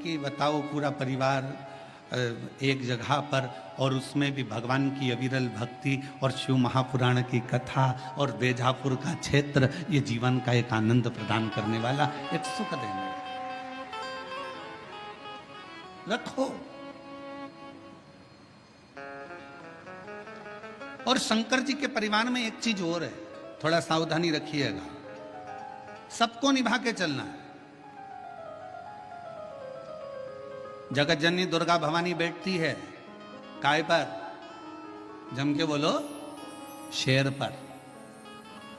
कि बताओ पूरा परिवार एक जगह पर और उसमें भी भगवान की अविरल भक्ति और शिव महापुराण की कथा और बेजापुर का क्षेत्र, ये जीवन का एक आनंद प्रदान करने वाला, एक सुख देने वाला। रखो। और शंकर जी के परिवार में एक चीज और है, थोड़ा सावधानी रखिएगा, सबको निभा के चलना है। जगत जननी दुर्गा भवानी बैठती है काय पर? जम के बोलो, शेर पर।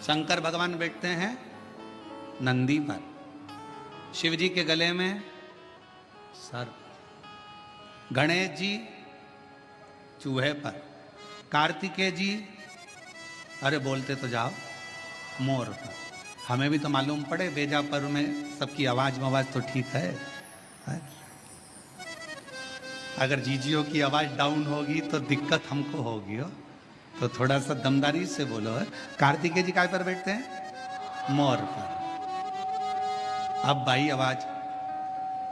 शंकर भगवान बैठते हैं नंदी पर। शिव जी के गले में सर्प। गणेश जी चूहे पर। कार्तिकेय जी, अरे बोलते तो जाओ, मोर पर। हमें भी तो मालूम पड़े, बेजापुर में सबकी आवाज तो ठीक है? अगर जीजियों की आवाज डाउन होगी तो दिक्कत हमको होगी हो, तो थोड़ा सा दमदारी से बोलो है। कार्तिकेय जी काय पर बैठते हैं? मोर पर। अब भाई आवाज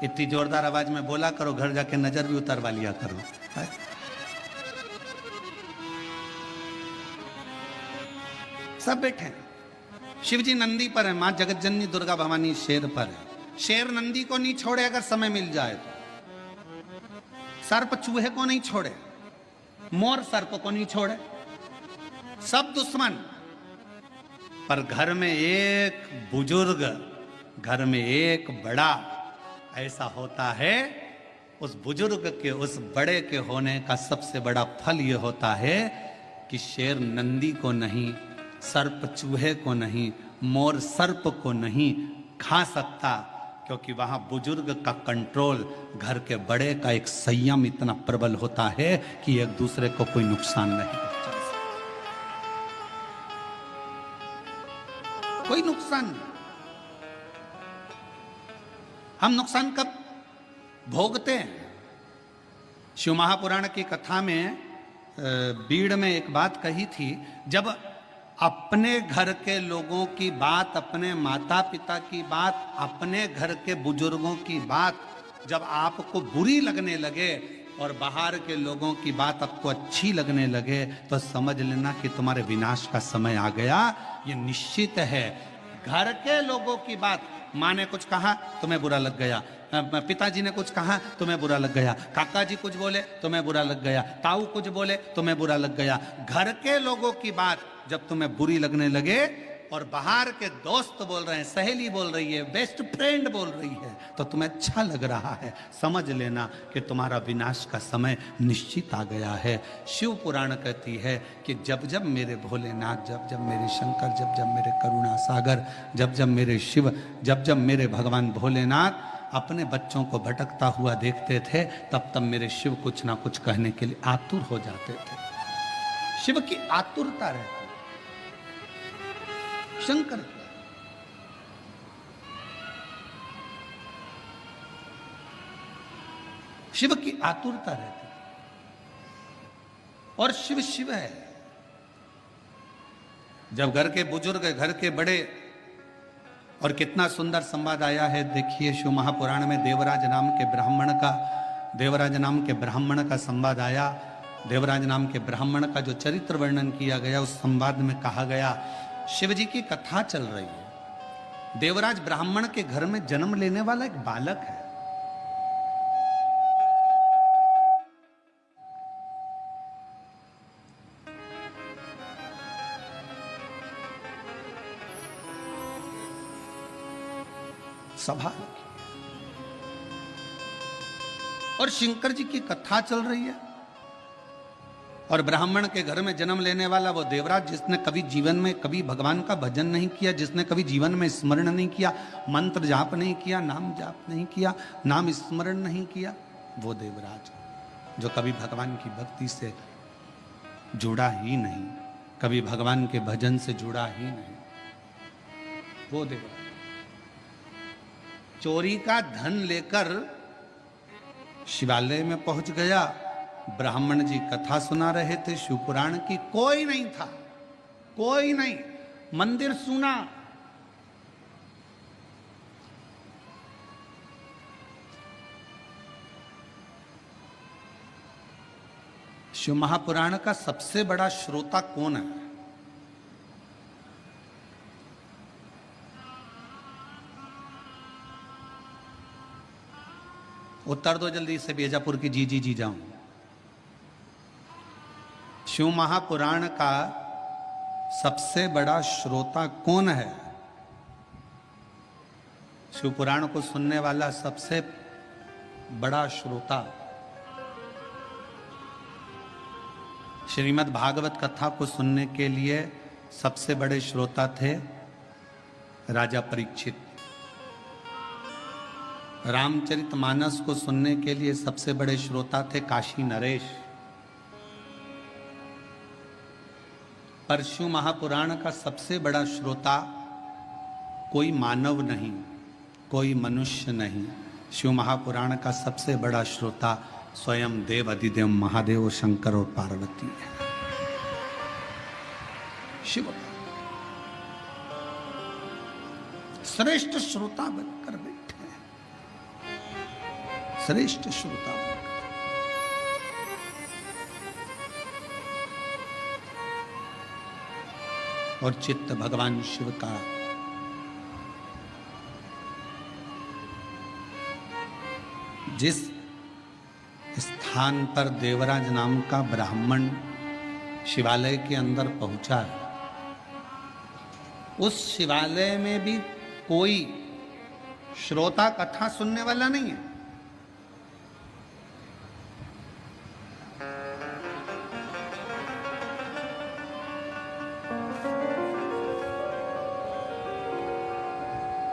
इतनी जोरदार आवाज में बोला करो, घर जाके नजर भी उतरवा लिया करो है? सब बैठे हैं। शिव जी नंदी पर है, मां जगत जननी दुर्गा भवानी शेर पर है। शेर नंदी को नहीं छोड़े अगर समय मिल जाए तो। सर्प चूहे को नहीं छोड़े, मोर सर्प को नहीं छोड़े, सब दुश्मन। पर घर में एक बुजुर्ग, घर में एक बड़ा ऐसा होता है, उस बुजुर्ग के, उस बड़े के होने का सबसे बड़ा फल यह होता है कि शेर नंदी को नहीं, सर्प चूहे को नहीं, मोर सर्प को नहीं खा सकता, क्योंकि वहां बुजुर्ग का कंट्रोल, घर के बड़े का एक संयम इतना प्रबल होता है कि एक दूसरे को कोई नुकसान नहीं पहुंचा सकता। कोई नुकसान नहीं। हम नुकसान कब भोगते हैं? शिव महापुराण की कथा में बीड़ में एक बात कही थी, जब अपने घर के लोगों की बात, अपने माता पिता की बात, अपने घर के बुजुर्गों की बात जब आपको बुरी लगने लगे और बाहर के लोगों की बात आपको अच्छी लगने लगे, तो समझ लेना कि तुम्हारे विनाश का समय आ गया। ये निश्चित है। घर के लोगों की बात, माँ ने कुछ कहा तुम्हें बुरा लग गया, पिताजी ने कुछ कहा तुम्हें बुरा लग गया, काका जी कुछ बोले तुम्हें बुरा लग गया, ताऊ कुछ बोले तुम्हें बुरा लग गया। घर के लोगों की बात जब तुम्हें बुरी लगने लगे और बाहर के दोस्त बोल रहे हैं, सहेली बोल रही है, बेस्ट फ्रेंड बोल रही है, तो तुम्हें अच्छा लग रहा है, समझ लेना कि तुम्हारा विनाश का समय निश्चित आ गया है। शिव पुराण कहती है कि जब जब मेरे भोलेनाथ, जब जब मेरे शंकर, जब जब मेरे करुणा सागर, जब जब मेरे शिव, जब जब मेरे भगवान भोलेनाथ अपने बच्चों को भटकता हुआ देखते थे, तब तब मेरे शिव कुछ ना कुछ कहने के लिए आतुर हो जाते थे। शिव की आतुरता रहती, शंकर शिव की आतुरता रहती, और शिव शिव है। जब घर के बुजुर्ग, घर के बड़े, और कितना सुंदर संवाद आया है, देखिए शिव महापुराण में देवराज नाम के ब्राह्मण का संवाद आया। देवराज नाम के ब्राह्मण का जो चरित्र वर्णन किया गया, उस संवाद में कहा गया, शिव जी की कथा चल रही है, देवराज ब्राह्मण के घर में जन्म लेने वाला एक बालक है। सभा और शंकर जी की कथा चल रही है, और ब्राह्मण के घर में जन्म लेने वाला वो देवराज, जिसने कभी जीवन में कभी भगवान का भजन नहीं किया, जिसने कभी जीवन में स्मरण नहीं किया, मंत्र जाप नहीं किया, नाम जाप नहीं किया, नाम स्मरण नहीं किया, वो देवराज जो कभी भगवान की भक्ति से जुड़ा ही नहीं, कभी भगवान के भजन से जुड़ा ही नहीं, वो देवराज चोरी का धन लेकर शिवालय में पहुंच गया। ब्राह्मण जी कथा सुना रहे थे शिव पुराण की, कोई नहीं था, कोई नहीं, मंदिर सुना। शिव महापुराण का सबसे बड़ा श्रोता कौन है? उत्तर दो जल्दी से, बीजापुर की जी जी जी जाऊं। शिव महापुराण का सबसे बड़ा श्रोता कौन है? शिव पुराण को सुनने वाला सबसे बड़ा श्रोता श्रीमद् भागवत कथा को सुनने के लिए सबसे बड़े श्रोता थे राजा परीक्षित। रामचरितमानस को सुनने के लिए सबसे बड़े श्रोता थे काशी नरेश। पर शिव महापुराण का सबसे बड़ा श्रोता कोई मानव नहीं, कोई मनुष्य नहीं। शिव महापुराण का सबसे बड़ा श्रोता स्वयं देव अधिदेव महादेव शंकर और पार्वती है। शिव श्रेष्ठ श्रोता बनकर बैठे हैं, श्रेष्ठ श्रोता बनकर। और चित्त भगवान शिव का जिस स्थान पर देवराज नाम का ब्राह्मण शिवालय के अंदर पहुंचा है, उस शिवालय में भी कोई श्रोता कथा सुनने वाला नहीं है।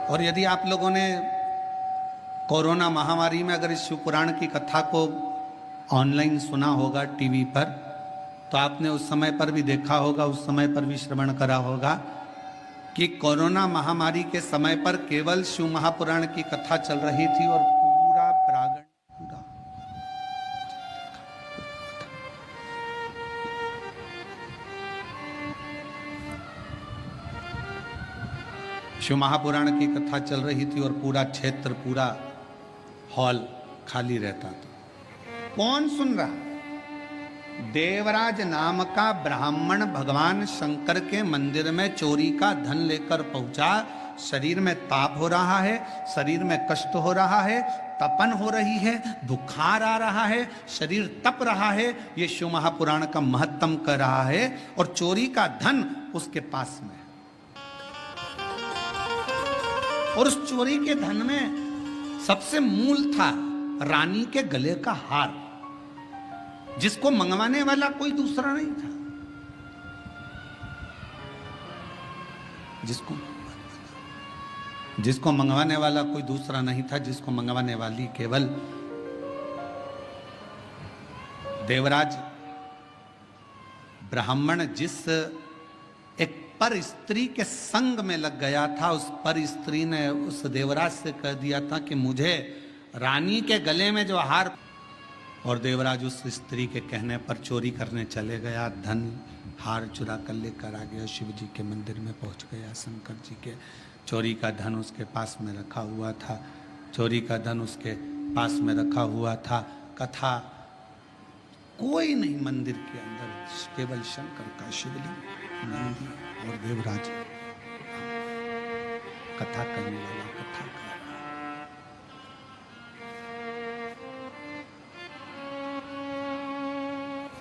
और यदि आप लोगों ने कोरोना महामारी में अगर इस शिव पुराण की कथा को ऑनलाइन सुना होगा टीवी पर, तो आपने उस समय पर भी देखा होगा, उस समय पर भी श्रवण करा होगा कि कोरोना महामारी के समय पर केवल शिव महापुराण की कथा चल रही थी और पूरा प्रांगण पूरा शिव महापुराण की कथा चल रही थी और पूरा क्षेत्र, पूरा हॉल खाली रहता था। कौन सुन रहा? देवराज नाम का ब्राह्मण भगवान शंकर के मंदिर में चोरी का धन लेकर पहुंचा। शरीर में ताप हो रहा है, शरीर में कष्ट हो रहा है, तपन हो रही है, बुखार आ रहा है, शरीर तप रहा है। ये शिव महापुराण का महत्तम कर रहा है और चोरी का धन उसके पास में। और उस चोरी के धन में सबसे मूल था रानी के गले का हार, जिसको मंगवाने वाला कोई दूसरा नहीं था। जिसको मंगवाने वाला कोई दूसरा नहीं था, जिसको मंगवाने वाली केवल देवराज ब्राह्मण जिस एक पर स्त्री के संग में लग गया था, उस पर स्त्री ने उस देवराज से कह दिया था कि मुझे रानी के गले में जो हार, और देवराज उस स्त्री के कहने पर चोरी करने चले गया, धन हार चुरा कर लेकर आ गया, शिव जी के मंदिर में पहुंच गया। शंकर जी के चोरी का धन उसके पास में रखा हुआ था, चोरी का धन उसके पास में रखा हुआ था। कथा कोई नहीं मंदिर के अंदर, केवल शंकर का शिवलिंग, नंदी और देवराज। कथा करने वाला कथा कर रहा,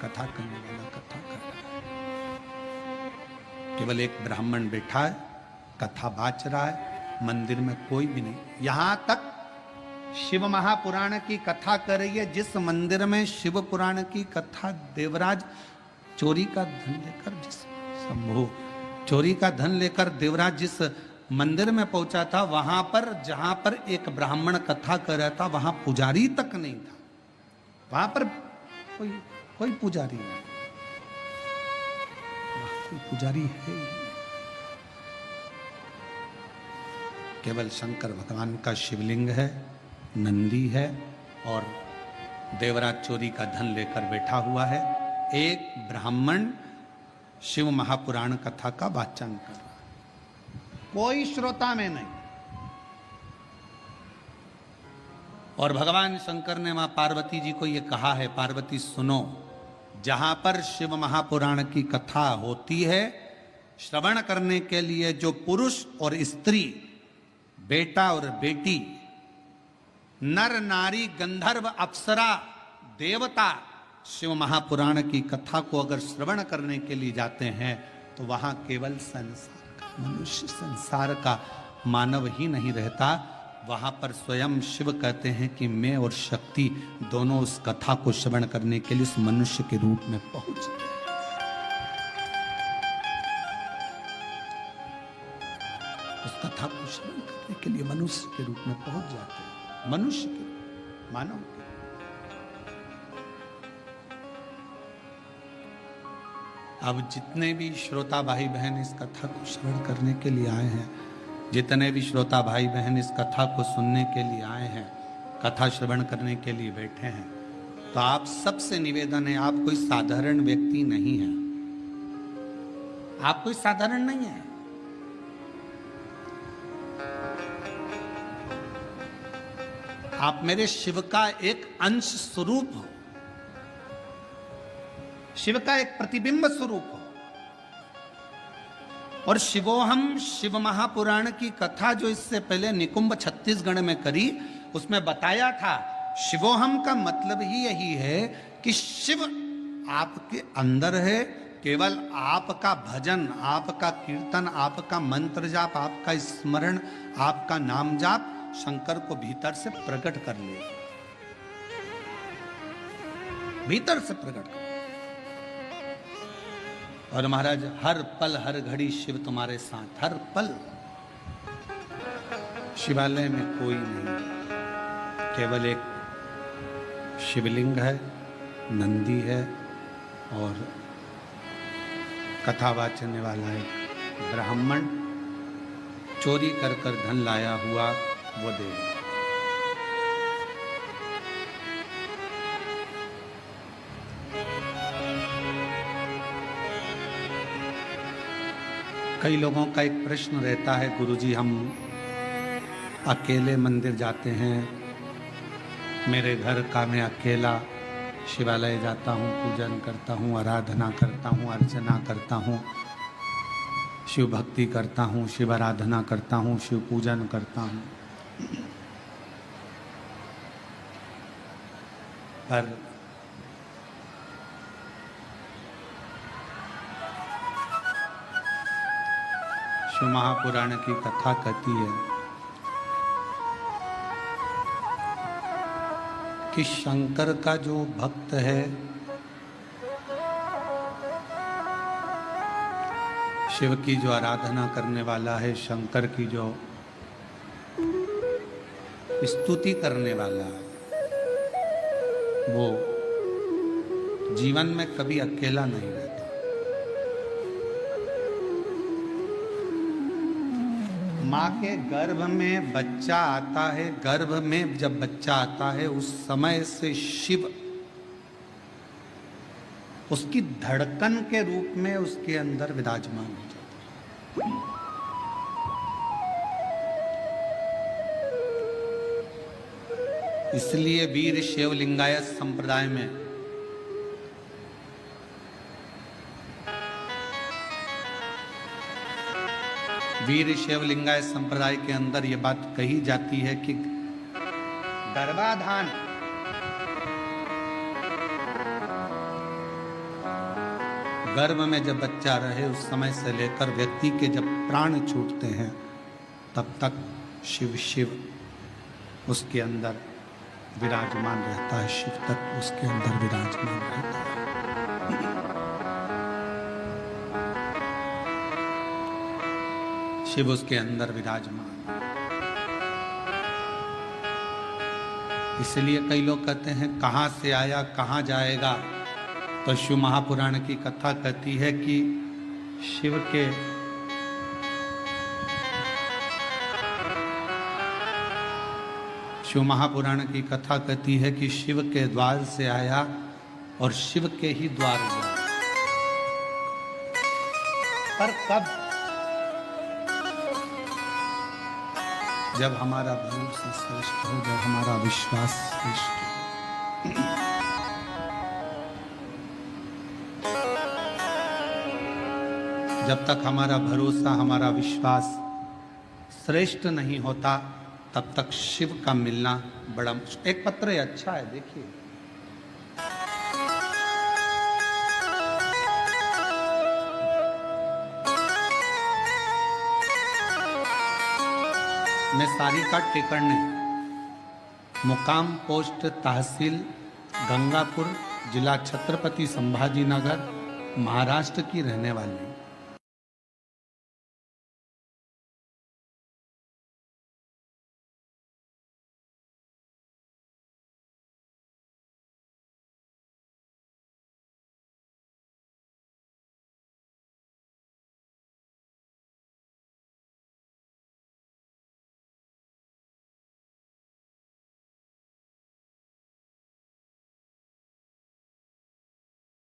कथा करने वाला कथा कर रहा है। केवल एक ब्राह्मण बैठा है, कथा बाच रहा है, मंदिर में कोई भी नहीं। यहां तक शिव महापुराण की कथा कर रही है, जिस मंदिर में शिव पुराण की कथा देवराज चोरी का धन लेकर, जिस शंभु चोरी का धन लेकर देवराज जिस मंदिर में पहुंचा था, वहां पर जहां पर एक ब्राह्मण कथा कर रहा था, वहां पुजारी तक नहीं था। वहां पर कोई पुजारी नहीं, कोई पुजारी है ही। केवल शंकर भगवान का शिवलिंग है, नंदी है और देवराज चोरी का धन लेकर बैठा हुआ है। एक ब्राह्मण शिव महापुराण कथा का वाचन कर रहा है, कोई श्रोता में नहीं। और भगवान शंकर ने मां पार्वती जी को यह कहा है, पार्वती सुनो, जहां पर शिव महापुराण की कथा होती है, श्रवण करने के लिए जो पुरुष और स्त्री, बेटा और बेटी, नर नारी, गंधर्व, अप्सरा, देवता शिव महापुराण की कथा को अगर श्रवण करने के लिए जाते हैं तो वहां केवल संसार का मनुष्य, संसार का मानव ही नहीं रहता, वहां पर स्वयं शिव कहते हैं कि मैं और शक्ति दोनों उस कथा को श्रवण करने के लिए उस मनुष्य के रूप में पहुंच गए। उस कथा को श्रवण करने के लिए मनुष्य के रूप में पहुंच जाते हैं, मनुष्य के रूप, मानव के। अब जितने भी श्रोता भाई बहन इस कथा को श्रवण करने के लिए आए हैं, जितने भी श्रोता भाई बहन इस कथा को सुनने के लिए आए हैं, कथा श्रवण करने के लिए बैठे हैं, तो आप सबसे निवेदन है, आप कोई साधारण व्यक्ति नहीं है, आप कोई साधारण नहीं है। आप मेरे शिव का एक अंश स्वरूप हो, शिव का एक प्रतिबिंब स्वरूप हो। और शिवोहम शिव महापुराण की कथा जो इससे पहले निकुंभ छत्तीसगढ़ में करी, उसमें बताया था शिवोहम का मतलब ही यही है कि शिव आपके अंदर है, केवल आपका भजन, आपका कीर्तन, आपका मंत्र जाप, आपका स्मरण, आपका नाम जाप शंकर को भीतर से प्रकट कर ले, भीतर से प्रकट कर। और महाराज हर पल हर घड़ी शिव तुम्हारे साथ, हर पल। शिवालय में कोई नहीं, केवल एक शिवलिंग है, नंदी है और कथा वाचने वाला एक ब्राह्मण चोरी कर कर धन लाया हुआ वो दे। कई लोगों का एक प्रश्न रहता है, गुरुजी हम अकेले मंदिर जाते हैं, मेरे घर का मैं अकेला शिवालय जाता हूँ, पूजन करता हूँ, आराधना करता हूँ, अर्चना करता हूँ, शिव भक्ति करता हूँ, शिव आराधना करता हूँ, शिव पूजन करता हूँ, पर शिव महापुराण की कथा कहती है कि शंकर का जो भक्त है, शिव की जो आराधना करने वाला है, शंकर की जो स्तुति करने वाला है, वो जीवन में कभी अकेला नहीं रहता। माँ के गर्भ में बच्चा आता है, गर्भ में जब बच्चा आता है उस समय से शिव उसकी धड़कन के रूप में उसके अंदर विराजमान हो जाता है। इसलिए वीर शैव लिंगायत संप्रदाय में वीर शैव लिंगायत संप्रदाय के अंदर यह बात कही जाती है कि गर्भाधान गर्भ में जब बच्चा रहे उस समय से लेकर व्यक्ति के जब प्राण छूटते हैं तब तक शिव शिव उसके अंदर विराजमान रहता है, शिव तत्व उसके अंदर विराजमान रहता है। शिव उसके अंदर विराजमान। इसलिए कई लोग कहते हैं कहां से आया कहां जाएगा, तो शिव महापुराण की कथा कहती है कि शिव के शिव महापुराण की कथा कहती है कि शिव के द्वार से आया और शिव के ही द्वार गया। पर कब? जब हमारा भरोसा श्रेष्ठ हो, जब हमारा विश्वास श्रेष्ठ हो। जब तक हमारा भरोसा, हमारा विश्वास श्रेष्ठ नहीं होता, तब तक शिव का मिलना बड़ा मुश्किल। एक पत्र है, अच्छा है, देखिए। मैं सारिका टेकरने, मुकाम पोस्ट तहसील गंगापुर, जिला छत्रपति संभाजी नगर, महाराष्ट्र की रहने वाली।